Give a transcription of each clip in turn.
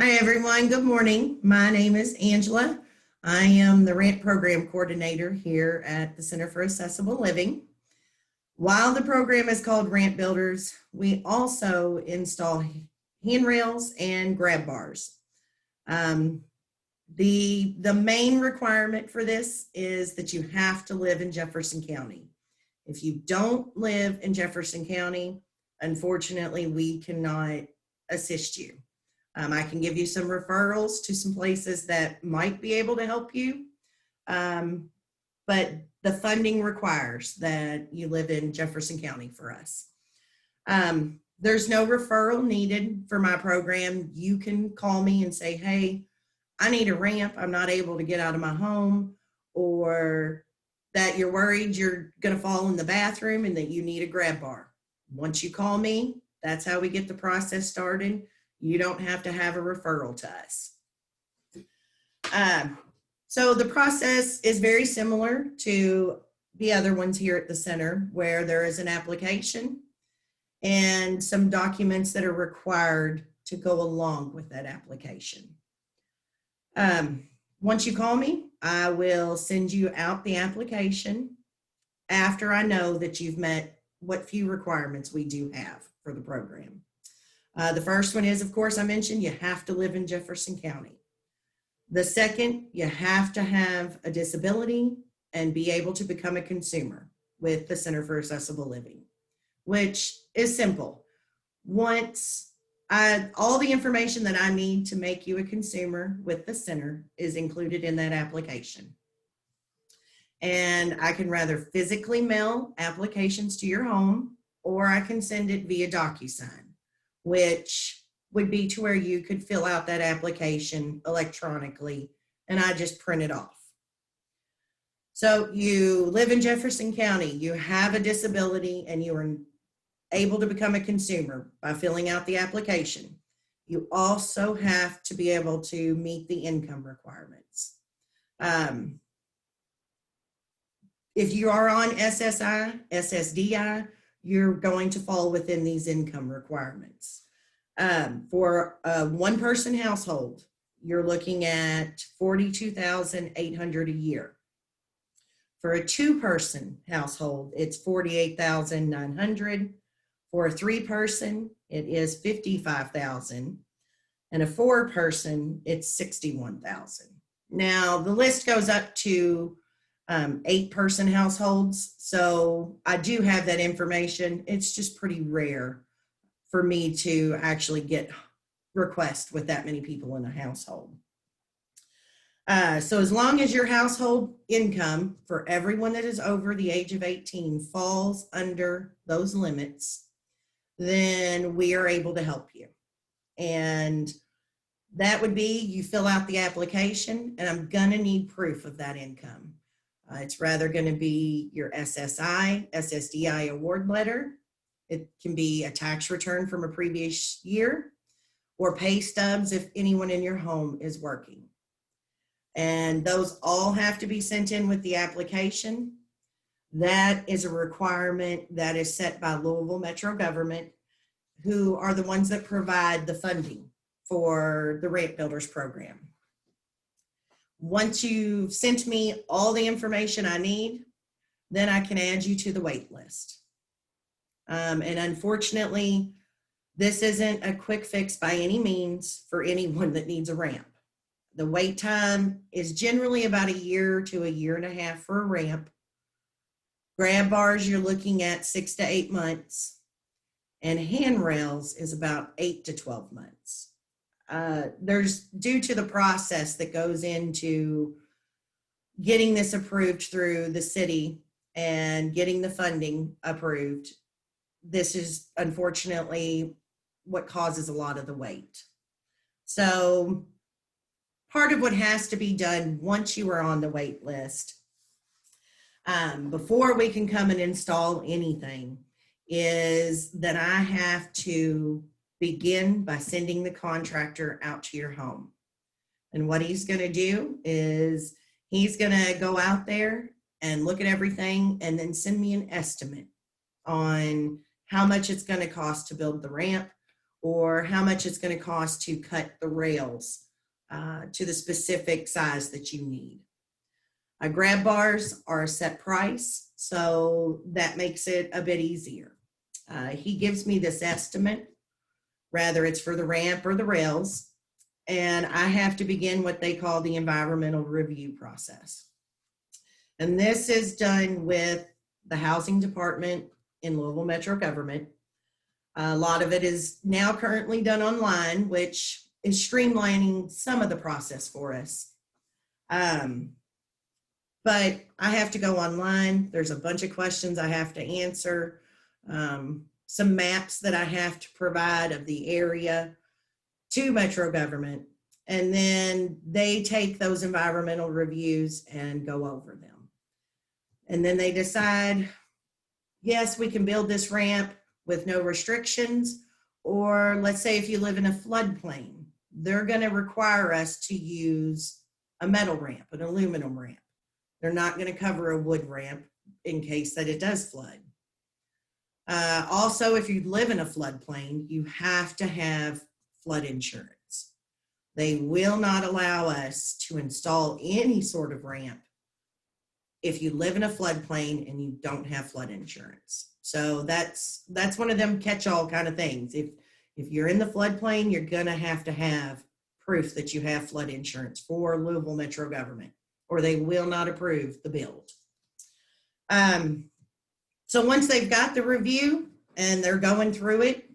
Hi, everyone. Good morning. My name is Angela. I am the RANT program coordinator here at the Center for Accessible Living. While the program is called RANT Builders, we also install handrails and grab bars. The main requirement for this is that you have to live in Jefferson County. If you don't live in Jefferson County, unfortunately, we cannot assist you. I can give you some referrals to some places that might be able to help you, but the funding requires that you live in Jefferson County for us. There's no referral needed for my program. You can call me and say, hey, I need a ramp. I'm not able to get out of my home, or that you're worried you're going to fall in the bathroom and that you need a grab bar. Once you call me, that's how we get the process started. You don't have to have a referral to us. So the process is very similar to the other ones here at the center, where there is an application and some documents that are required to go along with that application. Once you call me, I will send you out the application after I know that you've met what few requirements we do have for the program. The first one is, of course, I mentioned you have to live in Jefferson County. The second, you have to have a disability and be able to become a consumer with the Center for Accessible Living, which is simple. Once all the information that I need to make you a consumer with the center is included in that application. And I can rather physically mail applications to your home, or I can send it via DocuSign, which would be to where you could fill out that application electronically and I just print it off. So you live in Jefferson County, you have a disability, and you are able to become a consumer by filling out the application. You also have to be able to meet the income requirements. If you are on SSI, SSDI, you're going to fall within these income requirements. For a one-person household, you're looking at $42,800 a year. For a two-person household, it's $48,900. For a three-person, it is $55,000, and a four-person, it's $61,000. Now the list goes up to 8-person households. So I do have that information. It's just pretty rare for me to actually get requests with that many people in a household. So as long as your household income for everyone that is over the age of 18 falls under those limits, then we are able to help you. And that would be, you fill out the application, and I'm gonna need proof of that income. It's rather going to be your SSI, SSDI award letter. It can be a tax return from a previous year, or pay stubs if anyone in your home is working. And those all have to be sent in with the application. That is a requirement that is set by Louisville Metro government, who are the ones that provide the funding for the RANT Builders program. Once you've sent me all the information I need, then I can add you to the wait list. And unfortunately, this isn't a quick fix by any means for anyone that needs a ramp. The wait time is generally about a year to a year and a half for a ramp. Grab bars, you're looking at 6 to 8 months, and handrails is about 8 to 12 months. There's, due to the process that goes into getting this approved through the city and getting the funding approved, this is unfortunately what causes a lot of the wait. So part of what has to be done once you are on the wait list, before we can come and install anything, is that I have to begin by sending the contractor out to your home. And what he's going to do is he's going to go out there and look at everything and then send me an estimate on how much it's going to cost to build the ramp, or how much it's going to cost to cut the rails to the specific size that you need. Grab bars are a set price, so that makes it a bit easier. He gives me this estimate, whether it's for the ramp or the rails, and I have to begin what they call the environmental review process. And this is done with the housing department in Louisville Metro Government. A lot of it is now currently done online, which is streamlining some of the process for us. But I have to go online. There's a bunch of questions I have to answer, some maps that I have to provide of the area to Metro Government. And then they take those environmental reviews and go over them. And then they decide, yes, we can build this ramp with no restrictions. Or let's say if you live in a floodplain, they're going to require us to use a metal ramp, an aluminum ramp. They're not going to cover a wood ramp in case that it does flood. Also, if you live in a floodplain, you have to have flood insurance. They will not allow us to install any sort of ramp if you live in a floodplain and you don't have flood insurance. So that's one of them catch-all kind of things. If you're in the floodplain, you're going to have proof that you have flood insurance for Louisville Metro Government, or they will not approve the build. So once they've got the review and they're going through it,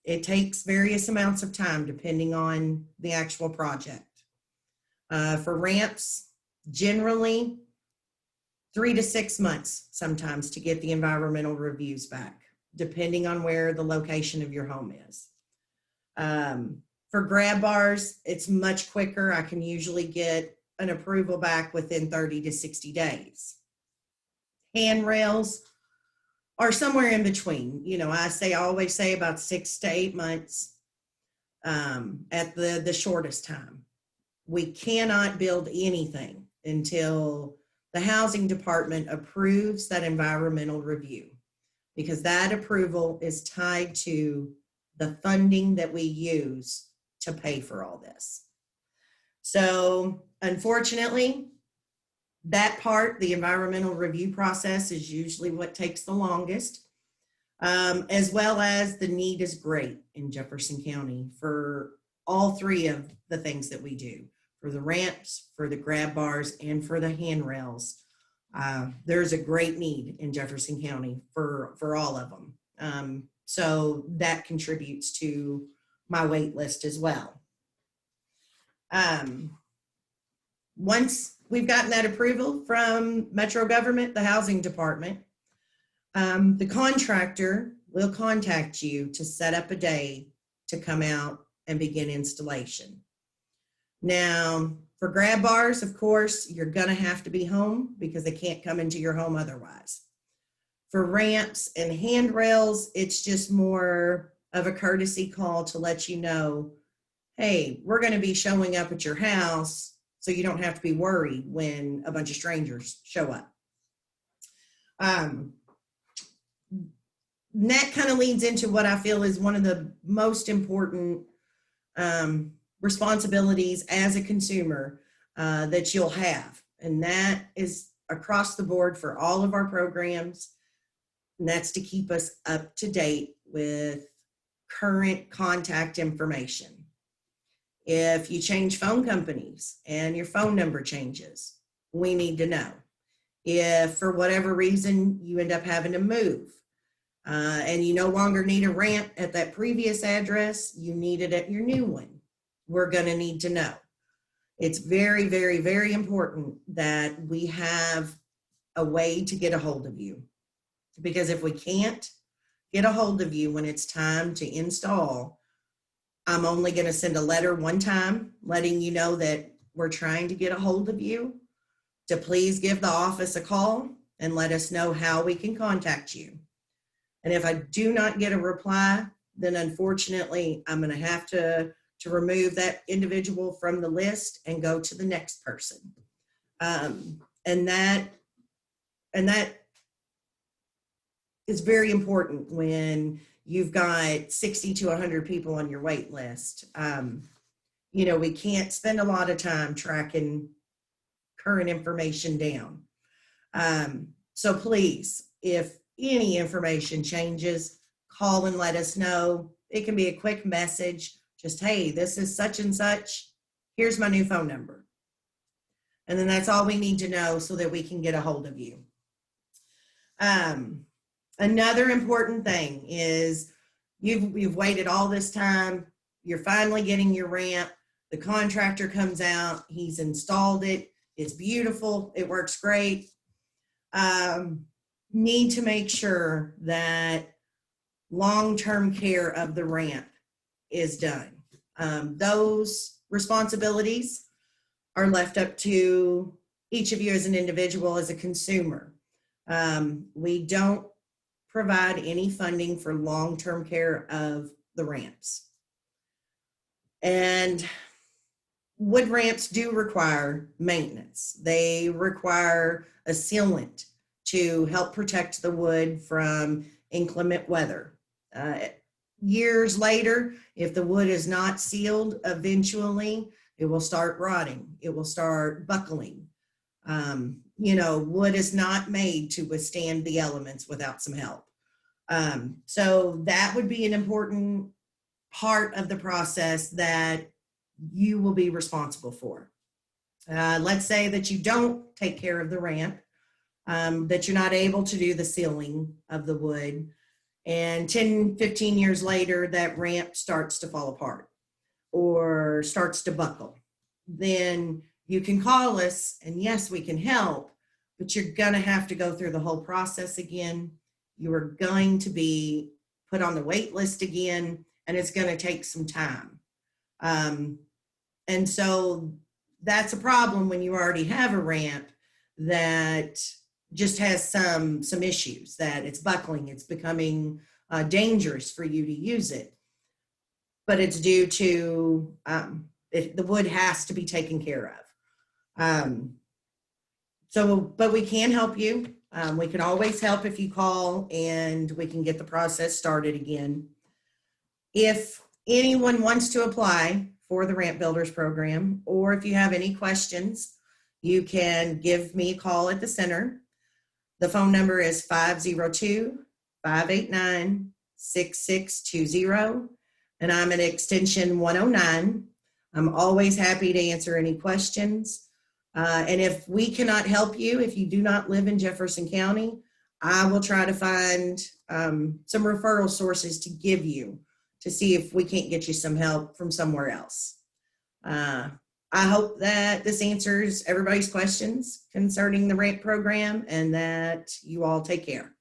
it takes various amounts of time depending on the actual project. For ramps, generally 3 to 6 months sometimes to get the environmental reviews back, depending on where the location of your home is. For grab bars, it's much quicker. I can usually get an approval back within 30 to 60 days. Handrails are somewhere in between. You know, I always say about 6 to 8 months at the shortest time. We cannot build anything until the housing department approves that environmental review, because that approval is tied to the funding that we use to pay for all this. So unfortunately, that part, the environmental review process, is usually what takes the longest, as well as the need is great in Jefferson County for all three of the things that we do, for the ramps, for the grab bars, and for the handrails. There's a great need in Jefferson County for all of them. So that contributes to my wait list as well. Once we've gotten that approval from Metro Government, the housing department, the contractor will contact you to set up a day to come out and begin installation. Now, for grab bars, of course, you're going to have to be home because they can't come into your home otherwise. For ramps and handrails, it's just more of a courtesy call to let you know, hey, we're going to be showing up at your house so you don't have to be worried when a bunch of strangers show up. That kind of leads into what I feel is one of the most important responsibilities as a consumer that you'll have. And that is across the board for all of our programs. And that's to keep us up to date with current contact information. If you change phone companies and your phone number changes, we need to know. If for whatever reason you end up having to move and you no longer need a ramp at that previous address, you need it at your new one, we're going to need to know. It's very, very, very important that we have a way to get a hold of you. Because if we can't get a hold of you when it's time to install, I'm only going to send a letter one time letting you know that we're trying to get a hold of you, to please give the office a call and let us know how we can contact you. And if I do not get a reply, then unfortunately, I'm going to have to remove that individual from the list and go to the next person. And that is very important when you've got 60 to 100 people on your wait list. You know, we can't spend a lot of time tracking current information down. So please, if any information changes, call and let us know. It can be a quick message, just, hey, this is such and such. Here's my new phone number. And then that's all we need to know so that we can get a hold of you. Another important thing is you've waited all this time. You're finally getting your ramp. The contractor comes out. He's installed it. It's beautiful. It works great. Need to make sure that long-term care of the ramp is done. Those responsibilities are left up to each of you as an individual, as a consumer. We don't provide any funding for long-term care of the ramps. And wood ramps do require maintenance. They require a sealant to help protect the wood from inclement weather. Years later, if the wood is not sealed, eventually it will start rotting. It will start buckling. You know, wood is not made to withstand the elements without some help. So that would be an important part of the process that you will be responsible for. Let's say that you don't take care of the ramp, that you're not able to do the sealing of the wood, and 10, 15 years later, that ramp starts to fall apart or starts to buckle. Then you can call us, and yes, we can help, but you're gonna have to go through the whole process again. You are going to be put on the wait list again, and it's gonna take some time. And so that's a problem when you already have a ramp that just has some issues, that it's buckling, it's becoming dangerous for you to use it. But it's due to the wood has to be taken care of. But we can help you. We can always help if you call, and we can get the process started again. If anyone wants to apply for the Ramp Builders Program, or if you have any questions, you can give me a call at the center. The phone number is 502-589-6620, and I'm at extension 109. I'm always happy to answer any questions. And if we cannot help you, if you do not live in Jefferson County, I will try to find some referral sources to give you to see if we can't get you some help from somewhere else. I hope that this answers everybody's questions concerning the RAMP program, and that you all take care.